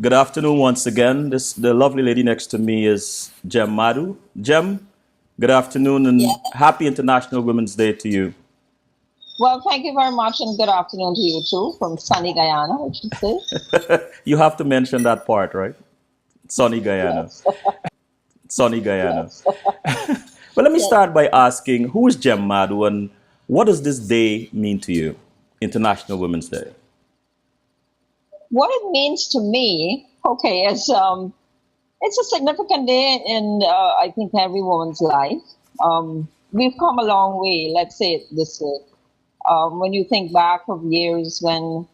Good afternoon once again. The lovely lady next to me is Madhoo. Jem, good afternoon and Yeah. happy International Women's Day to you. Well, thank you very much, and good afternoon to you too from sunny Guyana, I should say. You have to mention that part, right? Sunny Guyana. Yes, Sunny Guyana. yes. But let me Yes. start by asking, who is Jem Madhoo and what does this day mean to you? International Women's Day. What it means to me, okay, is it's a significant day in I think every woman's life. We've come a long way. Let's say it this way. When you think back of years when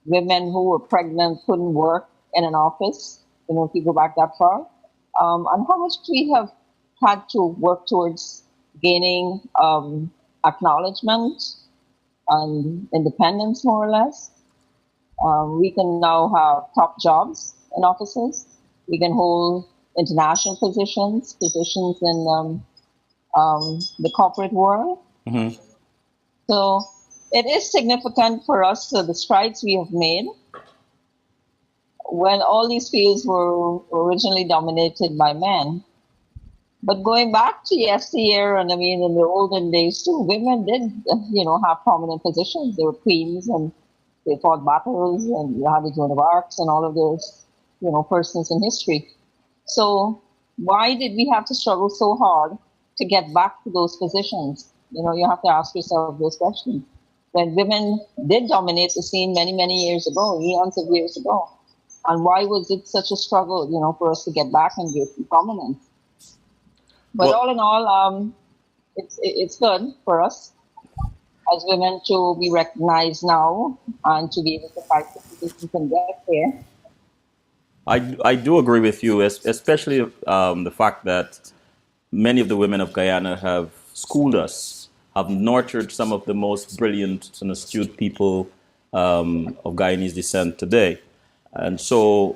women who were pregnant couldn't work in an office, if you go back that far, and how much we have had to work towards gaining acknowledgement and independence, more or less. We can now have top jobs in offices. We can hold international positions in the corporate world. Hmm. So it is significant for us, the strides we have made when all these fields were originally dominated by men. But going back to yesteryear, and I mean, in the olden days too, women did, have prominent positions. They were queens, and they fought battles, and you had the Joan of Arcs, and all of those, persons in history. So why did we have to struggle so hard to get back to those positions? You have to ask yourself those questions. When women did dominate the scene many, many years ago, eons of years ago, and why was it such a struggle, for us to get back and get prominent? But Well, all in all, it's good for us as women to be recognized now and to be able to fight for positions and get there. I do agree with you, especially the fact that many of the women of Guyana have schooled us, have nurtured some of the most brilliant and astute people of Guyanese descent today. And so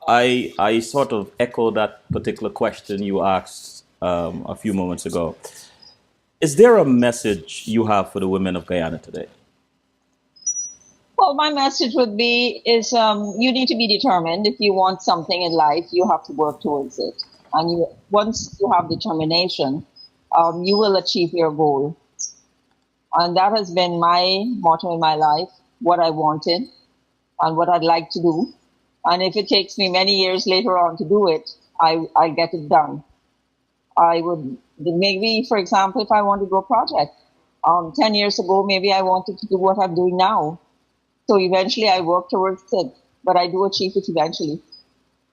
I sort of echo that particular question you asked a few moments ago. Is there a message you have for the women of Guyana today? Well, my message would be is you need to be determined. If you want something in life, you have to work towards it. And once you have determination, you will achieve your goal. And that has been my motto in my life, what I wanted and what I'd like to do. And if it takes me many years later on to do it, I get it done. I would maybe, for example, if I want to do a project, 10 years ago, maybe I wanted to do what I'm doing now. So eventually I work towards it, but I do achieve it eventually.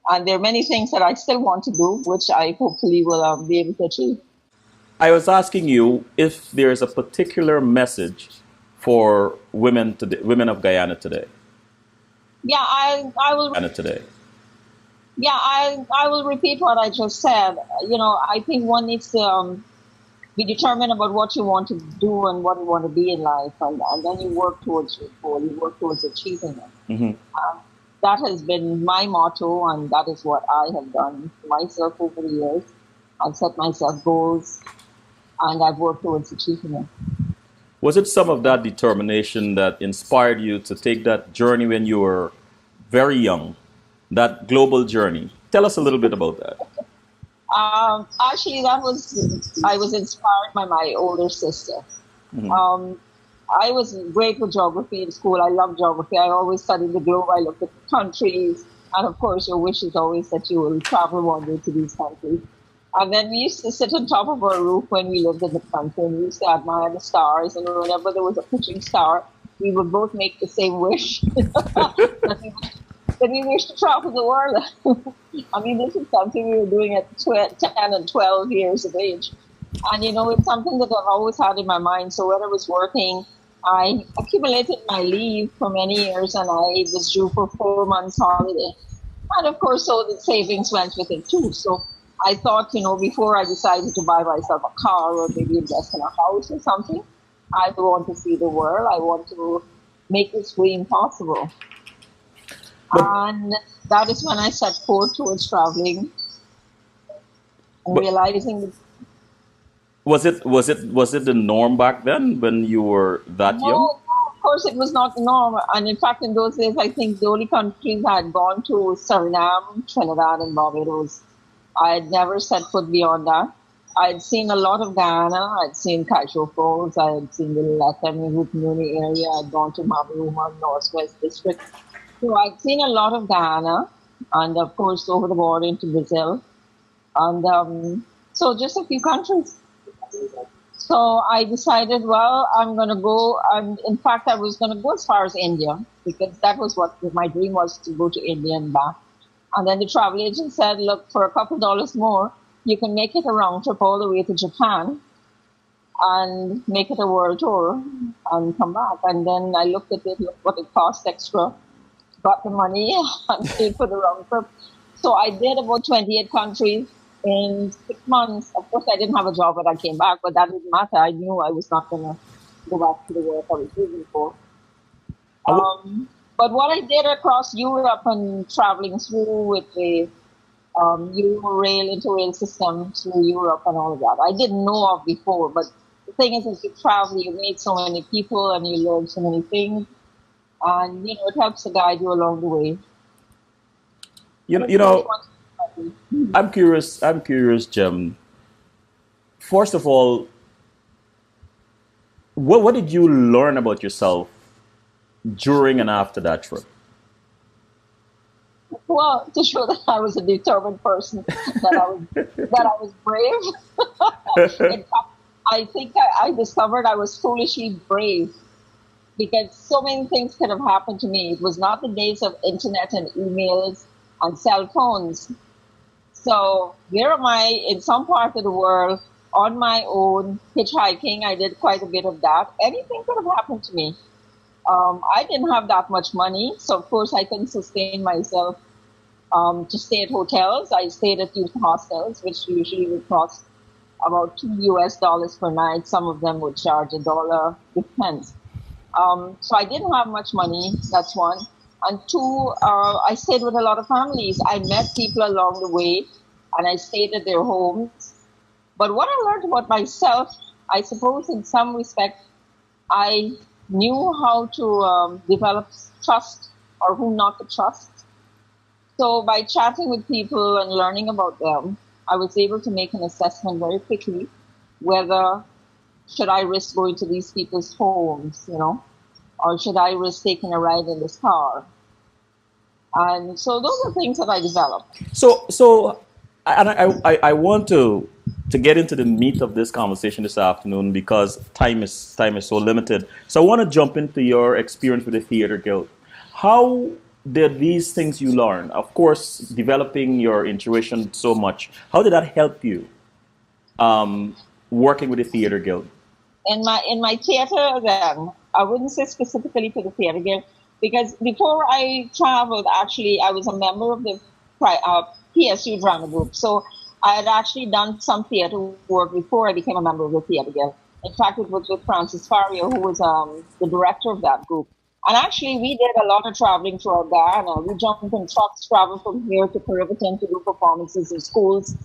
And there are many things that I still want to do, which I hopefully will be able to achieve. I was asking you if there's a particular message for women today, women of Guyana today. Yeah, I will. Guyana today. Yeah, I will repeat what I just said. I think one needs to be determined about what you want to do and what you want to be in life, and then you work towards your goal. You work towards achieving it. Hmm. That has been my motto, and that is what I have done myself over the years. I've set myself goals, and I've worked towards achieving it. Was it some of that determination that inspired you to take that journey when you were very young, that global journey? Tell us a little bit about that. Actually, I was inspired by my older sister. Hmm. Um, I was great with geography in school. I love geography. I always studied the globe. I looked at the countries, and of course, your wish is always that you will travel one day to these countries. And then we used to sit on top of our roof when we lived in the country, and we used to admire the stars. And whenever there was a pitching star, we would both make the same wish that we wish to travel the world. I mean, this is something we were doing at 10 and 12 years of age. And, it's something that I've always had in my mind. So when I was working, I accumulated my leave for many years and I was due for 4 months holiday. And of course, so the savings went with it too. So I thought, before I decided to buy myself a car or maybe invest in a house or something, I want to see the world. I want to make this dream possible. But And that is when I set forth towards traveling and but realizing that was it the norm back then when you were that young? no, of course, it was not the norm. And in fact, in those days, I think the only countries I had gone to Suriname, Trinidad, and Barbados. I had never set foot beyond that. I'd seen a lot of Guyana. I'd seen Kaisho Falls. I had seen the Latin community area. I'd gone to Madhoo, Northwest District. So I'd seen a lot of Guyana, and of course, over the border into Brazil. And so just a few countries. So I decided, well, I'm going to go. In fact, I was going to go as far as India because that was what my dream was, to go to India and back. And then the travel agent said, look, for a couple dollars more, you can make it a round trip all the way to Japan and make it a world tour and come back. And then I looked at it, looked what it cost extra, got the money and paid for the round trip. So I did about 28 countries in 6 months. Of course, I didn't have a job when I came back, but that didn't matter. I knew I was not going to go back to the work I was leaving for. But what I did across Europe and traveling through with the Euro-rail, interrail system through Europe and all of that, I didn't know of before. But the thing is, as you travel, you meet so many people and you learn so many things. And, it helps to guide you along the way. I'm curious, Jim. First of all, what did you learn about yourself during and after that trip? Well, to show that I was a determined person, that I was brave. In fact, I think I discovered I was foolishly brave because so many things could have happened to me. It was not the days of internet and emails and cell phones. So here am I in some part of the world on my own, hitchhiking. I did quite a bit of that. Anything could have happened to me. I didn't have that much money, so of course I couldn't sustain myself to stay at hotels. I stayed at youth hostels, which usually would cost about $2 per night. Some of them would charge $1, depends. So I didn't have much money, that's one. And two, I stayed with a lot of families. I met people along the way, and I stayed at their homes. But what I learned about myself, I suppose in some respect, I knew how to develop trust or who not to trust. So by chatting with people and learning about them, I was able to make an assessment very quickly whether should I risk going to these people's homes, or should I risk taking a ride in this car? And so those are things that I developed. So, and I want to get into the meat of this conversation this afternoon because time is so limited. So I want to jump into your experience with the Theatre Guild. How did these things you learn, of course, developing your intuition so much, how did that help you working with the Theatre Guild? In my theater then, I wouldn't say specifically to the Theatre Guild, because before I traveled, actually, I was a member of the PSU drama group. So I had actually done some theater work before I became a member of the Theatre Guild. In fact, it was with Francis Fario, who was the director of that group. And actually, we did a lot of traveling throughout Guyana. We jumped in trucks, traveled from here to Periviton to do performances in schools.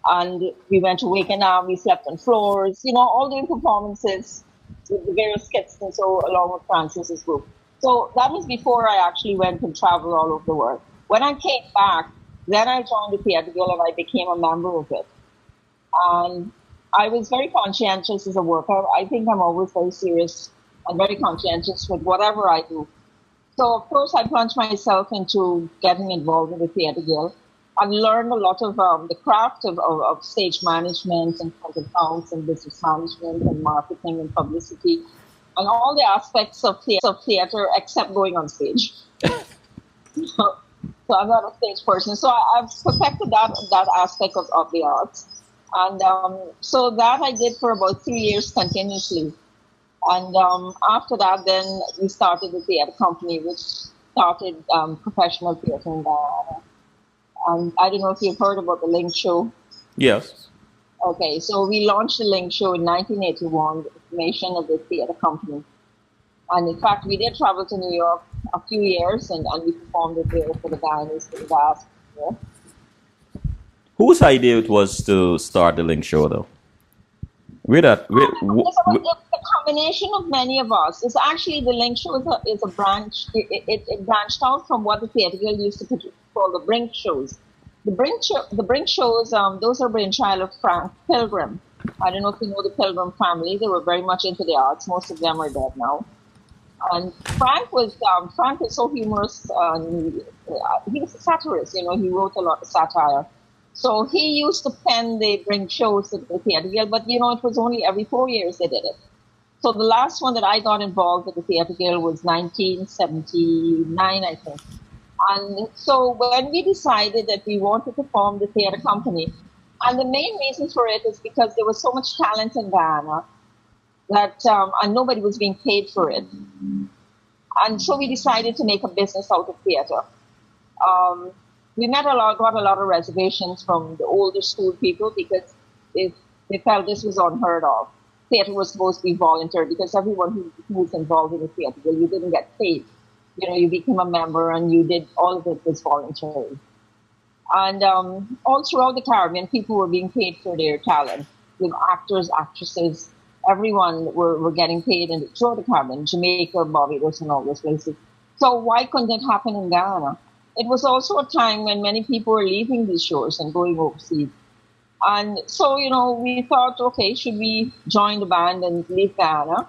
And we went to Wakenham, we slept on floors, all doing performances with the various skits and so along with Francis's group. So that was before I actually went and traveled all over the world. When I came back, then I joined the Theatre Guild and I became a member of it. And I was very conscientious as a worker. I think I'm always very serious and very conscientious with whatever I do. So, of course, I plunged myself into getting involved with the Theatre Guild. I've learned a lot of the craft of stage management and front of house and business management and marketing and publicity and all the aspects of theater except going on stage. So I'm not a stage person. So I've perfected that aspect of the arts. And so that I did for about 3 years continuously. And after that, then we started the theater company, which started professional theater in Guyana. And I don't know if you've heard about the Link Show. Yes. Okay, so we launched the Link Show in 1981, the formation of the theater company. And in fact, we did travel to New York a few years, and we performed it there for the Guyanese, for the diaspora. Whose idea it was to start the Link Show, though? With that, It's a combination of many of us. It's actually the Link Show is a branch. It branched out from what the Theatre Guild used to call the Brink shows. The Brink shows, those are brainchild of Frank Pilgrim. I don't know if you know the Pilgrim family. They were very much into the arts. Most of them are dead now. And Frank was so humorous. He was a satirist. You know, he wrote a lot of satire. So he used to pen the Brink shows at the Theatre Guild, but you know, it was only every 4 years they did it. So the last one that I got involved with the Theatre Guild was 1979, I think. And so when we decided that we wanted to form the theatre company, and the main reason for it is because there was so much talent in Guyana that and nobody was being paid for it. And so we decided to make a business out of theatre. We got a lot of reservations from the older school people because they felt this was unheard of. Theatre was supposed to be voluntary because everyone who was involved in the theatre, well, you didn't get paid. You know, you became a member and you did all of it was voluntary. And all throughout the Caribbean, people were being paid for their talent. You know, actors, actresses, everyone were getting paid throughout the Caribbean, Jamaica, Barbados, and all those places. So why couldn't it happen in Ghana? It was also a time when many people were leaving these shores and going overseas. And so, you know, we thought, okay, should we join the band and leave Ghana?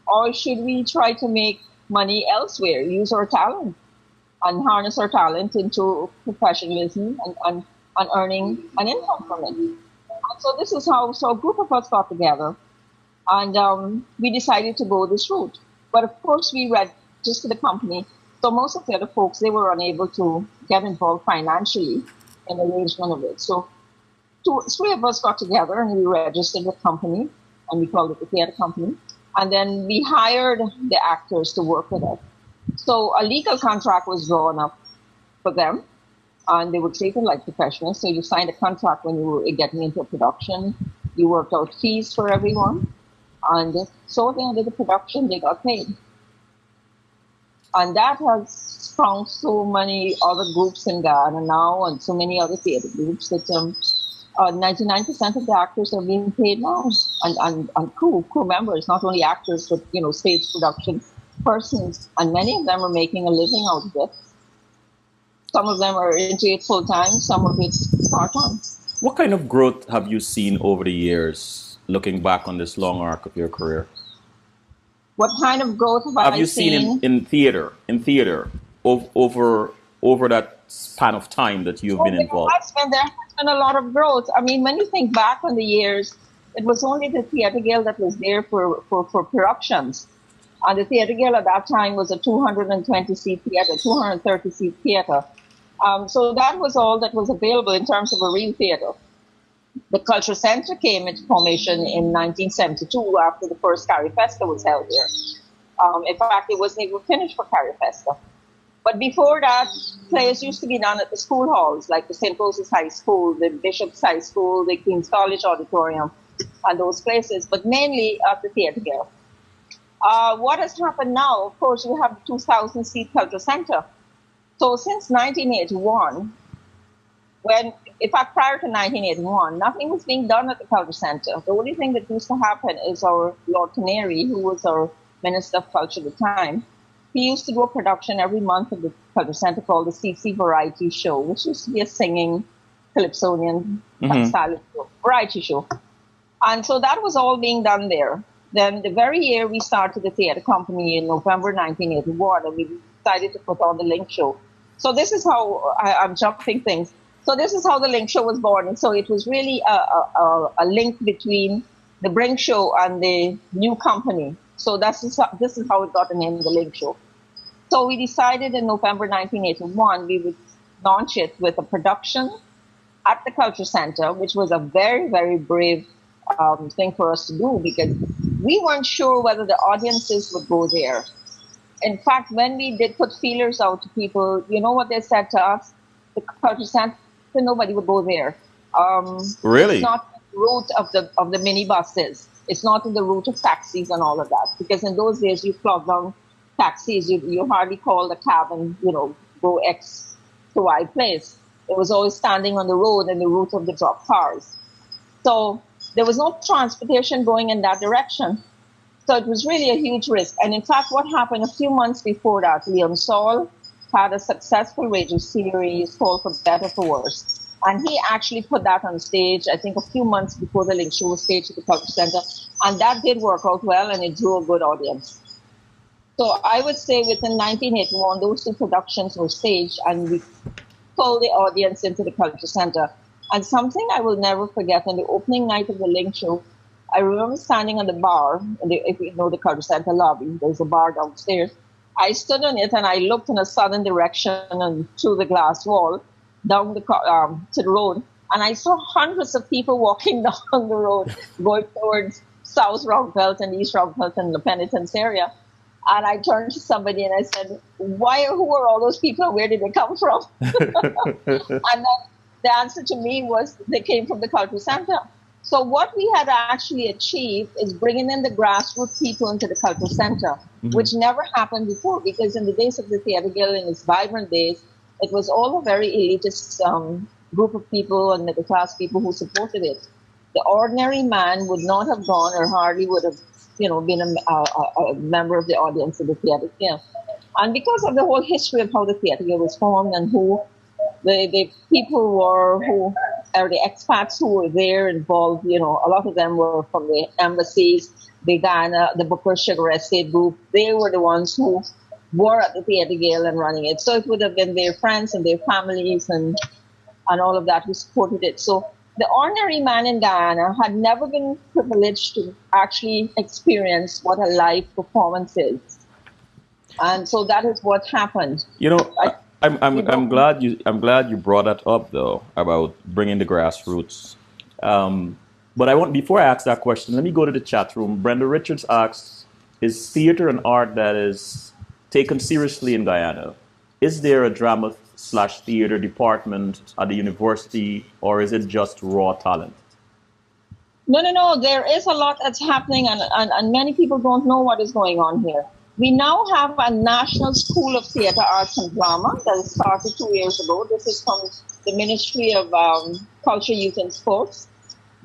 Or should we try to make money elsewhere, use our talent and harness our talent into professionalism and earning an income from it? And so this is how, so a group of us got together and we decided to go this route. But of course, we registered the company. So most of the other folks, they were unable to get involved financially in the arrangement of it. So three of us got together and we registered the company and we called it the theatre company. And then we hired the actors to work with us. So a legal contract was drawn up for them and they were treated like professionals. So you signed a contract when you were getting into a production. You worked out fees for everyone. And so at the end of the production, they got paid. And that has sprung so many other groups in Ghana now and so many other theatre groups that 99% of the actors are being paid now. And crew members, not only actors, but, you know, stage production persons. And many of them are making a living out of it. Some of them are into it full time, some of it part time. what kind of growth have you seen over the years, looking back on this long arc of your career? What kind of growth have you seen in theater over that span of time that you've been involved? There has been a lot of growth. I mean, when you think back on the years, it was only the Theatre Guild that was there for productions. And the Theatre Guild at that time was a 220-seat theatre, 230-seat theatre. So that was all that was available in terms of a real theatre. The Cultural Centre came into formation in 1972 after the first Carifesta was held here. In fact, it wasn't even finished for Carifesta. But before that, plays used to be done at the school halls, like the St. Rose's High School, the Bishop's High School, the Queen's College Auditorium, and those places, but mainly at the Theatre Guild. What has happened now, of course, you have the 2,000-seat Cultural Centre. So since 1981, in fact, prior to 1981, nothing was being done at the Culture Centre. The only thing that used to happen is our Lord Canary, who was our Minister of Culture at the time, he used to do a production every month of the Culture Centre called the CC Variety Show, which used to be a singing Calypsonian style variety show. And so that was all being done there. Then the very year we started the theatre company in November 1981, and we decided to put on the Link Show. So this is how I'm jumping things. So this is how the Link Show was born. And so it was really a link between the Brink Show and the new company. So this is how it got the name, the Link Show. So we decided in November 1981 we would launch it with a production at the Culture Centre, which was a very, very brave thing for us to do because we weren't sure whether the audiences would go there. In fact, when we did put feelers out to people, you know what they said to us? The Culture Centre, nobody would go there. Really? It's not the route of the minibuses. It's not in the route of taxis and all of that. Because in those days, you plug down taxis. You hardly call a cab and, you know, go X to Y place. It was always standing on the road in the route of the drop cars. So there was no transportation going in that direction. So it was really a huge risk. And in fact, what happened a few months before that, Leon Saul had a successful radio series called For Better For Worse. And he actually put that on stage, I think a few months before the Link Show was staged at the Culture Center. And that did work out well, and it drew a good audience. So I would say within 1981, those two productions were staged, and we pulled the audience into the Culture Center. And something I will never forget, on the opening night of the Link Show, I remember standing on the bar, if you know the Culture Center lobby, there's a bar downstairs. I stood on it and I looked in a southern direction and through the glass wall down to the road, and I saw hundreds of people walking down the road going towards South Rockville and East Rockville and the Penitence area. And I turned to somebody and I said, who are all those people? Where did they come from? And then the answer to me was they came from the Culture Center. So what we had actually achieved is bringing in the grassroots people into the Culture Center, which never happened before, because in the days of the Theatre Guild, in its vibrant days, it was all a very elitist group of people and middle class people who supported it. The ordinary man would not have gone, or hardly would have, been a member of the audience of the Theatre Guild. And because of the whole history of how the Theatre Guild was formed and who the people were, who are the expats who were there involved, a lot of them were from the embassies, the Ghana, the Booker Sugar Estate Group. They were the ones who were at the Theatre Guild and running it. So it would have been their friends and their families and all of that who supported it. So the ordinary man in Guyana had never been privileged to actually experience what a live performance is. And so that is what happened. I'm glad you brought that up, though, about bringing the grassroots. But before I ask that question, let me go to the chat room. Brenda Richards asks, is theater an art that is taken seriously in Guyana? Is there a drama/theater department at the university, or is it just raw talent? No. There is a lot that's happening, and many people don't know what is going on here. We now have a National School of Theatre Arts and Drama that started 2 years ago. This is from the Ministry of Culture, Youth and Sports.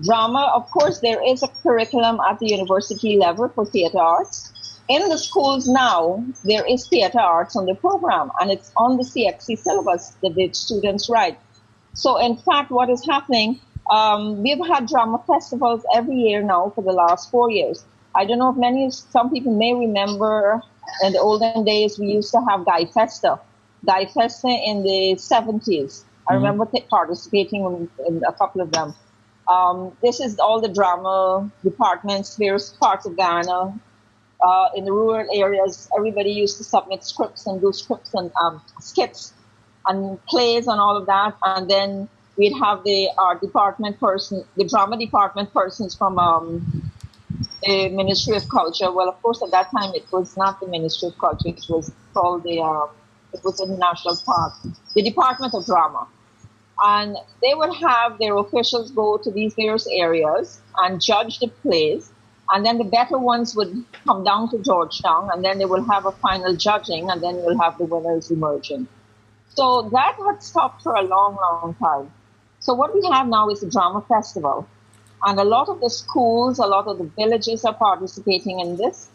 Drama, of course, there is a curriculum at the university level for theatre arts. In the schools now, there is theatre arts on the program, and it's on the CXC syllabus that the students write. So, in fact, what is happening, we've had drama festivals every year now for the last 4 years. I don't know if some people may remember in the olden days, we used to have Guy Festa in the 70s. I remember participating in a couple of them. This is all the drama departments, various parts of Ghana. In the rural areas, everybody used to submit scripts and do scripts and skits and plays and all of that. And then we'd have the art department person, the drama department persons from the Ministry of Culture. Well, of course, at that time, it was not the Ministry of Culture. It was called it was in the National Park, the Department of Drama. And they would have their officials go to these various areas and judge the plays. And then the better ones would come down to Georgetown, and then they will have a final judging, and then you'll have the winners emerging. So that had stopped for a long, long time. So what we have now is a drama festival. And a lot of the schools, a lot of the villages are participating in this.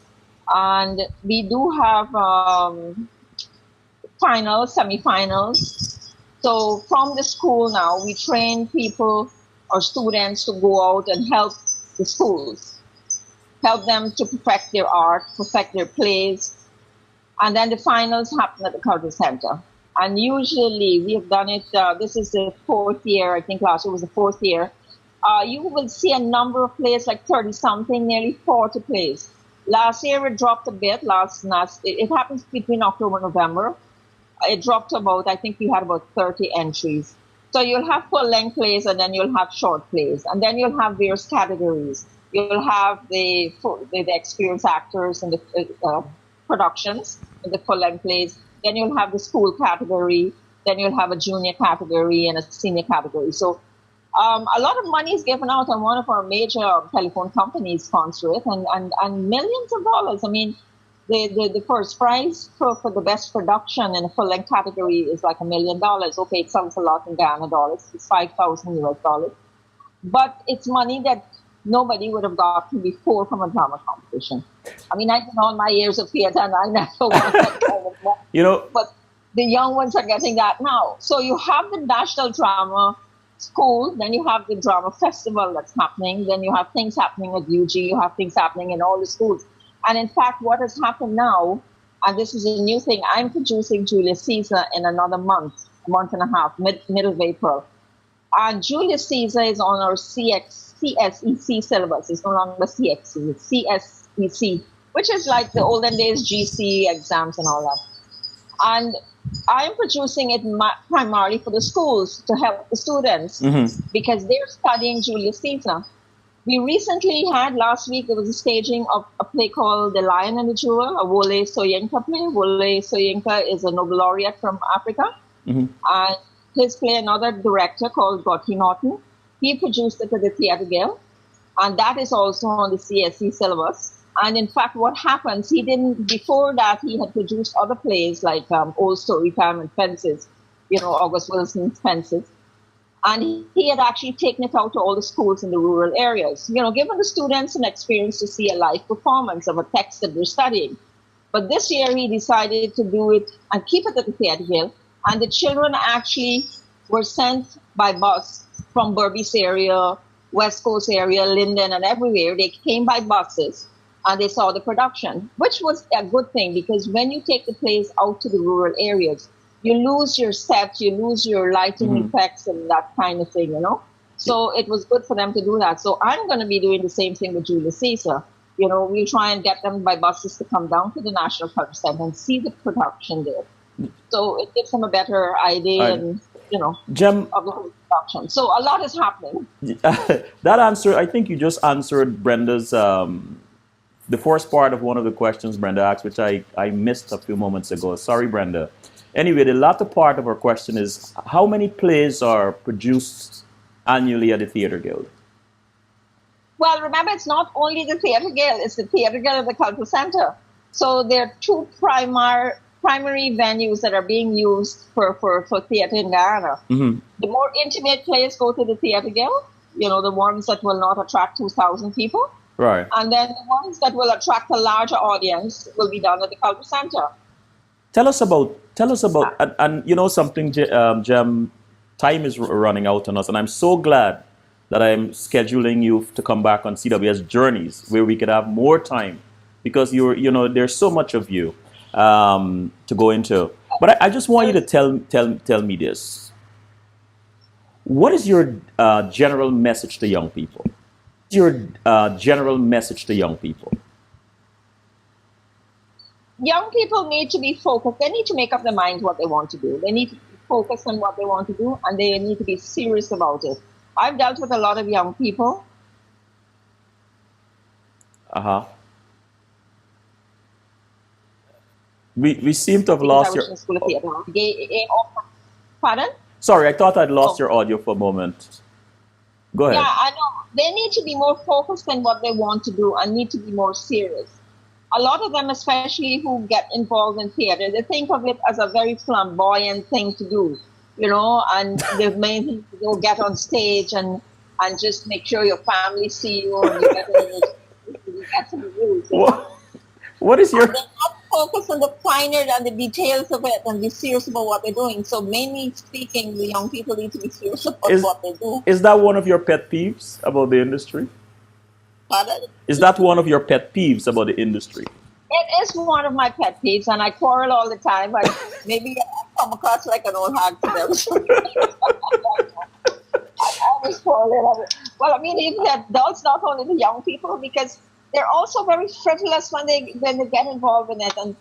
And we do have finals, semifinals. So from the school now, we train people or students to go out and help the schools. Help them to perfect their art, perfect their plays. And then the finals happen at the Culture Center. And usually we have done it, this is the 4th year, I think last year was the 4th year. You will see a number of plays, like 30-something, nearly 40 plays. Last year it dropped a bit, it happens between October and November. It dropped about, I think we had about 30 entries. So you'll have full-length plays, and then you'll have short plays. And then you'll have various categories. You'll have the experienced actors in the productions, in the full-length plays. Then you'll have the school category. Then you'll have a junior category and a senior category. So a lot of money is given out, and one of our major telephone companies sponsor it, and millions of dollars. I mean, the first prize for the best production in a full-length category is like $1 million. Okay, it sounds a lot in Ghana dollars. It's $5,000 US. But it's money that nobody would have gotten before from a drama competition. I mean, I've been all my years of theater and I never won that kind of money. You know, But the young ones are getting that now. So you have the National Drama School, then you have the Drama Festival that's happening, then you have things happening at UG, you have things happening in all the schools. And in fact, what has happened now, and this is a new thing, I'm producing Julius Caesar in another month, a month and a half, middle of April. And Julius Caesar is on our CSEC syllabus. It's no longer CXC, it's CSEC, which is like the olden days GC exams and all that. And I'm producing it primarily for the schools to help the students because they're studying Julius Caesar. We recently had, last week, there was a staging of a play called The Lion and the Jewel, a Wole Soyinka play. Wole Soyinka is a Nobel laureate from Africa. And his play, another director called Gotti Norton, he produced it at the Theatre Guild. And that is also on the CSE syllabus. And in fact, what happens, he didn't, before that, he had produced other plays like Old Storytime and Fences, August Wilson's Fences. And he had actually taken it out to all the schools in the rural areas, giving the students an experience to see a live performance of a text that they're studying. But this year he decided to do it and keep it at the Theatre Guild. And the children actually were sent by bus from Berbice area, West Coast area, Linden, and everywhere. They came by buses and they saw the production, which was a good thing because when you take the plays out to the rural areas, you lose your sets, you lose your lighting effects and that kind of thing, So it was good for them to do that. So I'm going to be doing the same thing with Julius Caesar. We try and get them by buses to come down to the National Culture Center and see the production there. So it gives them a better idea and, Jem, of the whole production. So a lot is happening. That answer, I think you just answered Brenda's, the first part of one of the questions Brenda asked, which I missed a few moments ago. Sorry, Brenda. Anyway, the latter part of our question is, how many plays are produced annually at the Theatre Guild? Well, remember, it's not only the Theatre Guild, it's the Theatre Guild and the Cultural Center. So there are two primary venues that are being used for theatre in Guyana. The more intimate plays go to the Theatre Guild, the ones that will not attract 2,000 people. Right. And then the ones that will attract a larger audience will be done at the Cultural Center. Tell us about, and something, Jem, time is running out on us, and I'm so glad that I'm scheduling you to come back on CWS Journeys, where we could have more time, because there's so much of you to go into. But I just want you to tell me this. What is your general message to young people? Your general message to young people? Young people need to be focused. They need to make up their mind what they want to do. They need to focus on what they want to do, and they need to be serious about it. I've dealt with a lot of young people. We seem to have lost your... Pardon? Sorry, I thought I'd lost your audio for a moment. Go ahead. Yeah, I know. They need to be more focused on what they want to do and need to be more serious. A lot of them, especially who get involved in theater, they think of it as a very flamboyant thing to do, and the main thing to go get on stage and just make sure your family see you and you get to the rules. What is your... And they're not focused on the finer and the details of it and be serious about what they're doing. So mainly speaking, the young people need to be serious about what they do. Is that one of your pet peeves about the industry? Pardon? Is that one of your pet peeves about the industry? It is one of my pet peeves, and I quarrel all the time. But maybe I come across like an old hag to them. I always quarrel. Well, I mean, even the adults, not only the young people, because they're also very frivolous when they get involved in it. And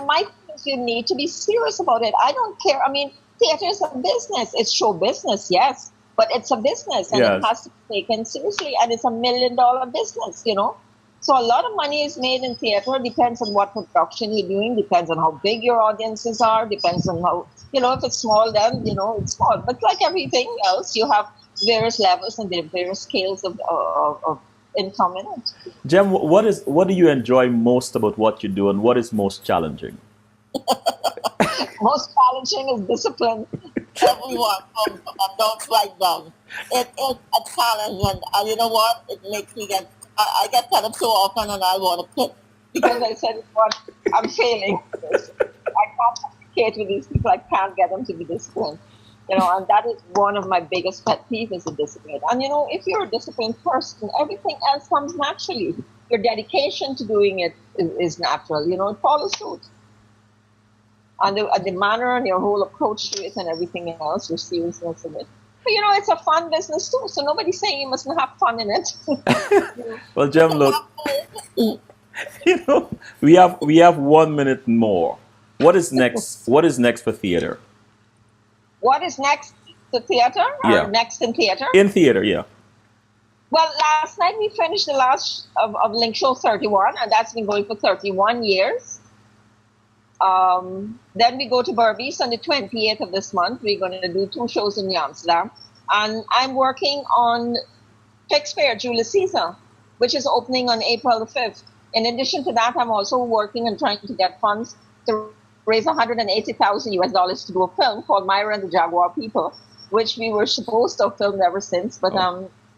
my thing is, you need to be serious about it. I don't care. I mean, theater is a business. It's show business, yes. But it's a business, and it has to be taken seriously, and it's $1 million business, So a lot of money is made in theater. Depends on what production you're doing, depends on how big your audiences are, depends on how, if it's small, then, it's small. But like everything else, you have various levels and various scales of income in it. Jem, what do you enjoy most about what you do, and what is most challenging? Most challenging is discipline. everyone from those right down. It is a challenge, and you know what? It makes me get. I get fed up so often, and I want to quit Because because I said, what, I'm failing at this. I can't communicate with these people. I can't get them to be disciplined. And that is one of my biggest pet peeves is the discipline. And if you're a disciplined person, everything else comes naturally. Your dedication to doing it is natural. It follows suit. And the manner and your whole approach to it and everything else, your seriousness in it. But it's a fun business too. So nobody's saying you mustn't have fun in it. Well, Jem, look, we have 1 minute more. What is next? What is next for theater? What is next to theater or Yeah, next in theater? in theater. Yeah. Well, last night we finished the last of Link Show 31, and that's been going for 31 years. Then we go to Berbice on the 28th of this month. We're going to do 2 shows in Amsterdam. And I'm working on Shakespeare, Julius Caesar, which is opening on April the 5th. In addition to that, I'm also working and trying to get funds to raise $180,000 to do a film called Myra and the Jaguar People, which we were supposed to have filmed ever since, but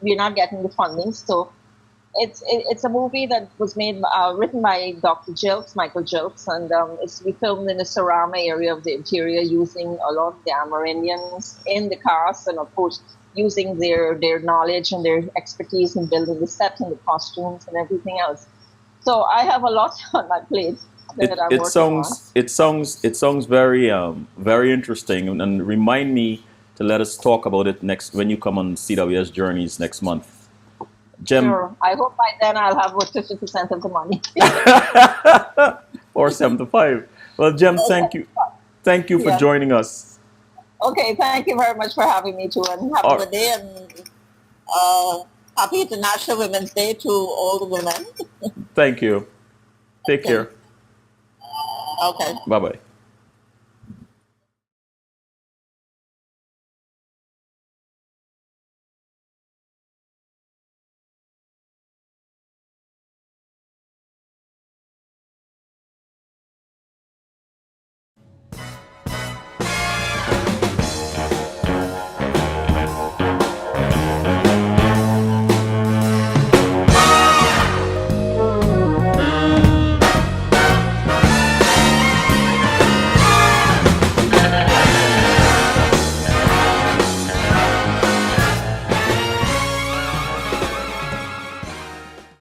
we're not getting the funding. So it's a movie that was made written by Dr. Michael Jilks, and it's to be filmed in the Sarama area of the interior using a lot of the Amerindians in the cast, and of course using their knowledge and their expertise in building the sets and the costumes and everything else. So I have a lot on my plate that I'm It working on. sounds very interesting, and remind me to let us talk about it next when you come on CWS Journeys next month. Jem, Sure. I hope by then I'll have about 50% of the money. or 7 to 5. Well, Jem, thank you for Yeah. joining us. Okay, thank you very much for having me too, and have All a good day, and happy International Women's Day to all the women. Thank you. Take care. Okay. Bye bye.